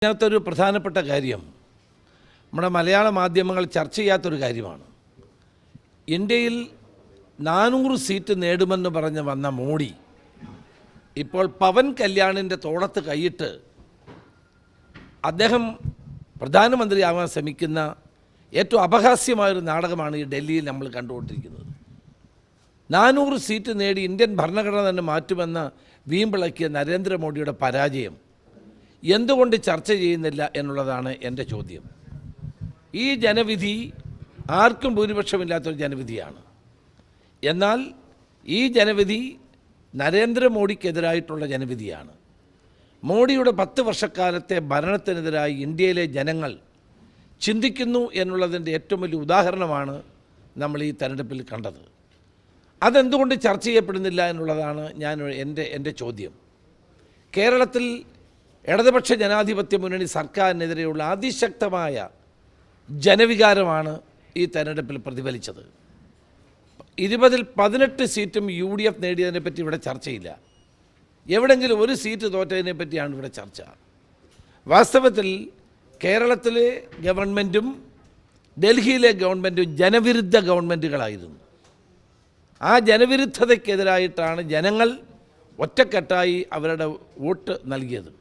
ഇതിനകത്തൊരു പ്രധാനപ്പെട്ട കാര്യം നമ്മുടെ മലയാള മാധ്യമങ്ങൾ ചർച്ച ചെയ്യാത്തൊരു കാര്യമാണ്. ഇന്ത്യയിൽ 400 സീറ്റ് നേടുമെന്ന് പറഞ്ഞ് വന്ന മോഡി ഇപ്പോൾ പവൻ കല്യാണിൻ്റെ തോളത്ത് കൈയിട്ട് അദ്ദേഹം പ്രധാനമന്ത്രിയാവാൻ ശ്രമിക്കുന്ന ഏറ്റവും അപഹാസ്യമായൊരു നാടകമാണ് ഈ ഡൽഹിയിൽ നമ്മൾ കണ്ടുകൊണ്ടിരിക്കുന്നത്. 400 സീറ്റ് നേടി ഇന്ത്യൻ ഭരണഘടന തന്നെ മാറ്റുമെന്ന് വീമ്പിളക്കിയ നരേന്ദ്രമോദിയുടെ പരാജയം എന്തുകൊണ്ട് ചർച്ച ചെയ്യുന്നില്ല എന്നുള്ളതാണ് എൻ്റെ ചോദ്യം. ഈ ജനവിധി ആർക്കും ഭൂരിപക്ഷമില്ലാത്തൊരു ജനവിധിയാണ്. എന്നാൽ ഈ ജനവിധി നരേന്ദ്രമോദിക്കെതിരായിട്ടുള്ള ജനവിധിയാണ്. മോഡിയുടെ 10 വർഷക്കാലത്തെ ഭരണത്തിനെതിരായി ഇന്ത്യയിലെ ജനങ്ങൾ ചിന്തിക്കുന്നു എന്നുള്ളതിൻ്റെ ഏറ്റവും വലിയ ഉദാഹരണമാണ് നമ്മൾ ഈ തെരഞ്ഞെടുപ്പിൽ കണ്ടത്. അതെന്തുകൊണ്ട് ചർച്ച ചെയ്യപ്പെടുന്നില്ല എന്നുള്ളതാണ് എൻ്റെ ചോദ്യം. കേരളത്തിൽ ഇടതുപക്ഷ ജനാധിപത്യ മുന്നണി സർക്കാരിനെതിരെയുള്ള അതിശക്തമായ ജനവികാരമാണ് ഈ തെരഞ്ഞെടുപ്പിൽ പ്രതിഫലിച്ചത്. 20-ൽ 18 സീറ്റും UDF നേടിയതിനെപ്പറ്റി ഇവിടെ ചർച്ചയില്ല. എവിടെങ്കിലും ഒരു സീറ്റ് തോറ്റതിനെ പറ്റിയാണ് ഇവിടെ ചർച്ച. വാസ്തവത്തിൽ കേരളത്തിലെ ഗവൺമെൻറ്റും ഡൽഹിയിലെ ഗവൺമെൻറ്റും ജനവിരുദ്ധ ഗവൺമെൻറ്റുകളായിരുന്നു. ആ ജനവിരുദ്ധതയ്ക്കെതിരായിട്ടാണ് ജനങ്ങൾ ഒറ്റക്കെട്ടായി അവരുടെ വോട്ട് നൽകിയത്.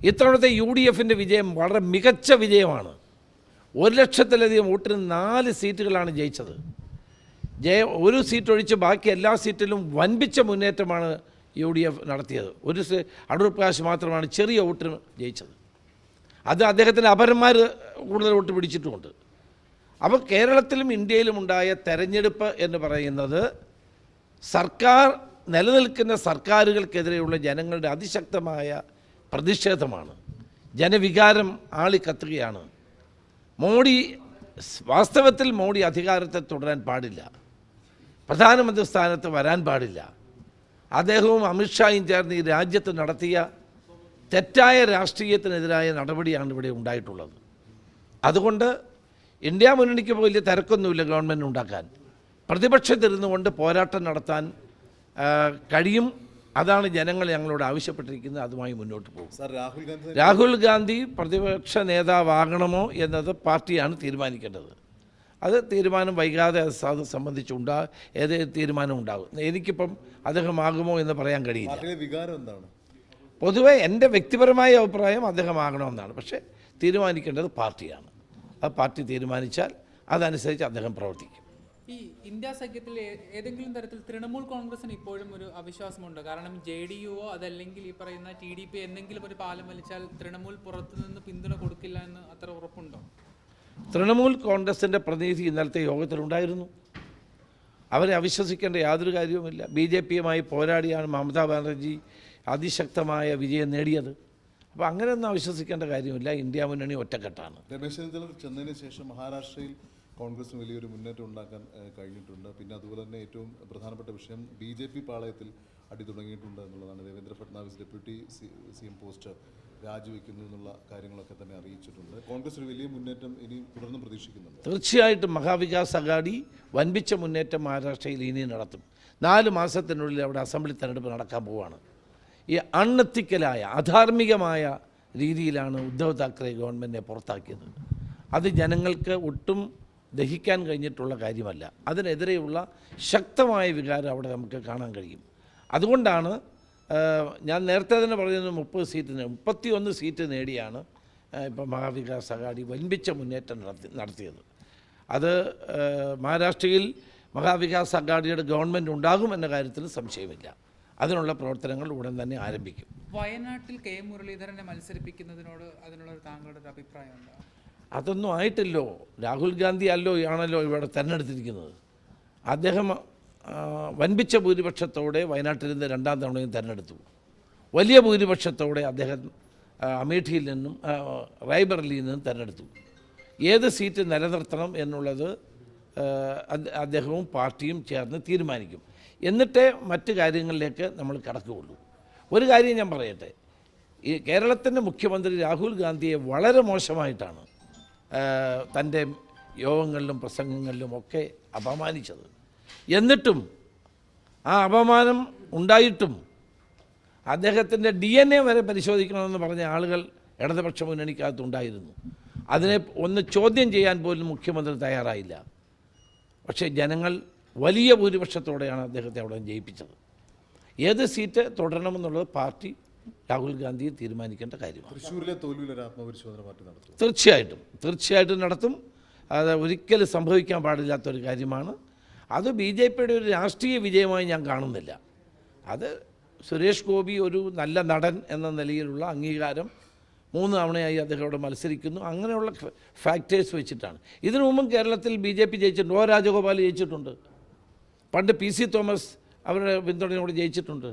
ഇത്തവണത്തെ UDFൻ്റെ വിജയം വളരെ മികച്ച വിജയമാണ്. 1 ലക്ഷത്തിലധികം വോട്ടിന് 4 സീറ്റുകളാണ് ജയിച്ചത്. ഒരു സീറ്റ് ഒഴിച്ച് ബാക്കി എല്ലാ സീറ്റിലും വൻപിച്ച മുന്നേറ്റമാണ് UDF നടത്തിയത്. അടൂർ പ്രകാശ് മാത്രമാണ് ചെറിയ വോട്ടിന് ജയിച്ചത്. അത് അദ്ദേഹത്തിൻ്റെ അപരന്മാർ കൂടുതൽ വോട്ട് പിടിച്ചിട്ടുമുണ്ട്. അപ്പോൾ കേരളത്തിലും ഇന്ത്യയിലും ഉണ്ടായ തെരഞ്ഞെടുപ്പ് എന്ന് പറയുന്നത് നിലനിൽക്കുന്ന സർക്കാരുകൾക്കെതിരെയുള്ള ജനങ്ങളുടെ അതിശക്തമായ പ്രതിഷേധമാണ്. ജനവികാരം ആളിക്കത്തുകയാണ്. വാസ്തവത്തിൽ മോഡി അധികാരത്തിൽ തുടരാൻ പാടില്ല, പ്രധാനമന്ത്രി സ്ഥാനത്ത് വരാൻ പാടില്ല. അദ്ദേഹവും അമിത്ഷായും ചേർന്ന് ഈ രാജ്യത്ത് നടത്തിയ തെറ്റായ രാഷ്ട്രീയത്തിനെതിരായ നടപടിയാണ് ഇവിടെ ഉണ്ടായിട്ടുള്ളത്. അതുകൊണ്ട് ഇന്ത്യ മുന്നണിക്ക് വലിയ തിരക്കൊന്നുമില്ല ഗവൺമെൻറ് ഉണ്ടാക്കാൻ. പ്രതിപക്ഷത്തിരുന്നു കൊണ്ട് പോരാട്ടം നടത്താൻ കഴിയും. അതാണ് ജനങ്ങൾ ഞങ്ങളോട് ആവശ്യപ്പെട്ടിരിക്കുന്നത്. അതുമായി മുന്നോട്ട് പോകും. രാഹുൽ ഗാന്ധി പ്രതിപക്ഷ നേതാവാകണമോ എന്നത് പാർട്ടിയാണ് തീരുമാനിക്കേണ്ടത്. അത് തീരുമാനം വൈകാതെ അത് സംബന്ധിച്ച് ഏത് തീരുമാനം ഉണ്ടാകും. എനിക്കിപ്പം അദ്ദേഹമാകുമോ എന്ന് പറയാൻ കഴിയില്ല. പൊതുവെ എൻ്റെ വ്യക്തിപരമായ അഭിപ്രായം അദ്ദേഹമാകണമെന്നാണ്. പക്ഷേ തീരുമാനിക്കേണ്ടത് പാർട്ടിയാണ്. ആ പാർട്ടി തീരുമാനിച്ചാൽ അതനുസരിച്ച് അദ്ദേഹം പ്രവർത്തിക്കും. ഈ ഇന്ത്യ സഖ്യത്തിൽ ഏതെങ്കിലും തരത്തിൽ തൃണമൂൽ കോൺഗ്രസിന് ഇപ്പോഴും ഒരു അവിശ്വാസമുണ്ട്. കാരണം JDUവോ അതല്ലെങ്കിൽ ഈ പറയുന്ന TDP എന്തെങ്കിലും ഒരു പാലം വലിച്ചാൽ തൃണമൂൽ പുറത്തുനിന്ന് പിന്തുണ കൊടുക്കില്ല എന്ന് അത്ര ഉറപ്പുണ്ടോ? തൃണമൂൽ കോൺഗ്രസിൻ്റെ പ്രതിനിധി ഇന്നലത്തെ യോഗത്തിലുണ്ടായിരുന്നു. അവരെ അവിശ്വസിക്കേണ്ട യാതൊരു കാര്യവുമില്ല. BJPയുമായി പോരാടിയാണ് മമതാ ബാനർജി അതിശക്തമായ വിജയം നേടിയത്. അപ്പോൾ അങ്ങനെയൊന്നും അവിശ്വസിക്കേണ്ട കാര്യമില്ല. ഇന്ത്യ മുന്നണി ഒറ്റക്കെട്ടാണ്. രമേശ് ചെന്നിത്തല ചെന്നതിന് ശേഷം മഹാരാഷ്ട്രയിൽ കോൺഗ്രസിന് വലിയൊരു മുന്നേറ്റം ഉണ്ടാക്കാൻ കഴിഞ്ഞിട്ടുണ്ട്. പിന്നെ അതുപോലെ തന്നെ ഏറ്റവും പ്രധാനപ്പെട്ട വിഷയം BJP പാളയത്തിൽ അടി തുടങ്ങിയിട്ടുണ്ട് എന്നുള്ളതാണ്. Devendra Fadnavis deputy CM post രാജിവെക്കുന്നു എന്നുള്ള കാര്യങ്ങളൊക്കെ തന്നെ അറിയിച്ചിട്ടുണ്ട്. കോൺഗ്രസ് ഒരു വലിയ മുന്നേറ്റം ഇനി തുടർന്നും പ്രതീക്ഷിക്കുന്നുണ്ട്. തീർച്ചയായിട്ടും മഹാവികാസ് അഘാടി വൻപിച്ച മുന്നേറ്റം മഹാരാഷ്ട്രയിൽ ഇനി നടത്തും. 4 മാസത്തിനുള്ളിൽ അവിടെ അസംബ്ലി തെരഞ്ഞെടുപ്പ് നടക്കാൻ പോവുകയാണ്. ഈ അൺഎത്തിക്കലായ അധാർമികമായ രീതിയിലാണ് ഉദ്ധവ് താക്കറെ ഗവൺമെൻറ്റിനെ പുറത്താക്കിയത്. അത് ജനങ്ങൾക്ക് ഒട്ടും ദഹിക്കാൻ കഴിഞ്ഞിട്ടുള്ള കാര്യമല്ല. അതിനെതിരെയുള്ള ശക്തമായ വികാരം അവിടെ നമുക്ക് കാണാൻ കഴിയും. അതുകൊണ്ടാണ് ഞാൻ നേരത്തെ തന്നെ പറഞ്ഞത് 31 സീറ്റ് നേടിയാണ് ഇപ്പോൾ മഹാവികാസ് അഘാടി വൻപിച്ച മുന്നേറ്റം നടത്തിയത്. അത് മഹാരാഷ്ട്രയിൽ മഹാവികാസ് അഘാടിയുടെ ഗവൺമെൻറ് ഉണ്ടാകുമെന്ന കാര്യത്തിൽ സംശയമില്ല. അതിനുള്ള പ്രവർത്തനങ്ങൾ ഉടൻ തന്നെ ആരംഭിക്കും. വയനാട്ടിൽ K മുരളീധരനെ മത്സരിപ്പിക്കുന്നതിനോട് അതിനുള്ളൊരു താങ്കളുടെ ഒരു അഭിപ്രായം എന്താ? അതൊന്നും ആയിട്ടില്ലോ. രാഹുൽ ഗാന്ധി ആണല്ലോ ഇവിടെ തെരഞ്ഞെടുത്തിരിക്കുന്നത്. അദ്ദേഹം വൻപിച്ച ഭൂരിപക്ഷത്തോടെ വയനാട്ടിൽ നിന്ന് 2ാം തവണയും തെരഞ്ഞെടുത്തു. വലിയ ഭൂരിപക്ഷത്തോടെ അദ്ദേഹം അമേഠിയിൽ നിന്നും റായ്ബറേലിയിൽ നിന്നും തെരഞ്ഞെടുത്തു. ഏത് സീറ്റ് നിലനിർത്തണം എന്നുള്ളത് അദ്ദേഹവും പാർട്ടിയും ചേർന്ന് തീരുമാനിക്കും. എന്നിട്ടേ മറ്റ് കാര്യങ്ങളിലേക്ക് നമ്മൾ കടക്കുകയുള്ളൂ. ഒരു കാര്യം ഞാൻ പറയട്ടെ, ഈ കേരളത്തിൻ്റെ മുഖ്യമന്ത്രി രാഹുൽ ഗാന്ധിയെ വളരെ മോശമായിട്ടാണ് തൻ്റെ യോഗങ്ങളിലും പ്രസംഗങ്ങളിലും ഒക്കെ അപമാനിച്ചത്. എന്നിട്ടും ആ അപമാനം ഉണ്ടായിട്ടും അദ്ദേഹത്തിൻ്റെ DNA വരെ പരിശോധിക്കണമെന്ന് പറഞ്ഞ ആളുകൾ ഇടതുപക്ഷ മുന്നണിക്കകത്തുണ്ടായിരുന്നു. അതിനെ ഒന്ന് ചോദ്യം ചെയ്യാൻ പോലും മുഖ്യമന്ത്രി തയ്യാറായില്ല. പക്ഷേ ജനങ്ങൾ വലിയ ഭൂരിപക്ഷത്തോടെയാണ് അദ്ദേഹത്തെ അവിടെ ജയിപ്പിച്ചത്. ഏത് സീറ്റ് തുടരണമെന്നുള്ളത് പാർട്ടി രാഹുൽ ഗാന്ധിയെ തീരുമാനിക്കേണ്ട കാര്യമാണ്. തൃശ്ശൂരിലെ തോൽവിയിൽ ഒരു ആത്മപരിശോധന പാർട്ടി നടത്തും. തീർച്ചയായിട്ടും നടത്തും. അത് ഒരിക്കലും സംഭവിക്കാൻ പാടില്ലാത്തൊരു കാര്യമാണ്. അത് BJPയുടെ ഒരു രാഷ്ട്രീയ വിജയമായി ഞാൻ കാണുന്നില്ല. അത് സുരേഷ് ഗോപി ഒരു നല്ല നടൻ എന്ന നിലയിലുള്ള അംഗീകാരം 3 തവണയായി അദ്ദേഹം അവിടെ മത്സരിക്കുന്നു. അങ്ങനെയുള്ള ഫാക്ടേഴ്സ് വെച്ചിട്ടാണ്. ഇതിനു മുമ്പും കേരളത്തിൽ BJP ജയിച്ചിട്ടുണ്ട്. O രാജഗോപാൽ ജയിച്ചിട്ടുണ്ട്. പണ്ട് PC തോമസ് അവരുടെ പിന്തുണയോട് ജയിച്ചിട്ടുണ്ട്.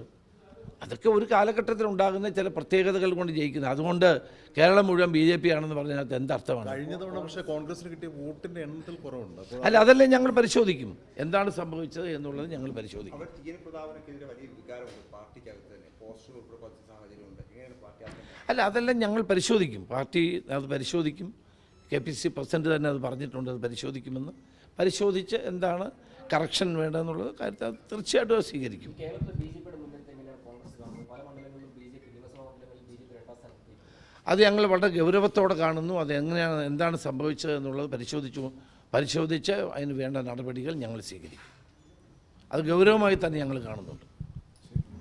അതൊക്കെ ഒരു കാലഘട്ടത്തിൽ ഉണ്ടാകുന്ന ചില പ്രത്യേകതകൾ കൊണ്ട് ജയിക്കുന്നത്. അതുകൊണ്ട് കേരളം മുഴുവൻ BJP ആണെന്ന് പറഞ്ഞതിനകത്ത് എന്തർത്ഥമാണ്? കഴിഞ്ഞ തവണ പക്ഷേ കോൺഗ്രസിന് കിട്ടിയ വോട്ടിന്റെ എണ്ണത്തിൽ കുറവുണ്ട്. അപ്പോൾ അല്ല, അതെല്ലാം ഞങ്ങൾ പരിശോധിക്കും. എന്താണ് സംഭവിച്ചത് എന്നുള്ളത് ഞങ്ങൾ പരിശോധിക്കും. അല്ല, അതെല്ലാം ഞങ്ങൾ പരിശോധിക്കും. പാർട്ടി അത് പരിശോധിക്കും. KPCC പ്രസിഡന്റ് തന്നെ അത് പറഞ്ഞിട്ടുണ്ട്, അത് പരിശോധിക്കുമെന്ന്. പരിശോധിച്ച് എന്താണ് കറക്ഷൻ വേണ്ടതെന്നുള്ളത് കാര്യത്തിൽ അത് തീർച്ചയായിട്ടും അത് സ്വീകരിക്കും. അത് ഞങ്ങൾ വളരെ ഗൗരവത്തോടെ കാണുന്നു. അത് എങ്ങനെയാണ്, എന്താണ് സംഭവിച്ചത് എന്നുള്ളത് പരിശോധിച്ച് അതിന് വേണ്ട നടപടികൾ ഞങ്ങൾ സ്വീകരിക്കും. അത് ഗൗരവമായി തന്നെ ഞങ്ങൾ കാണുന്നുണ്ട്.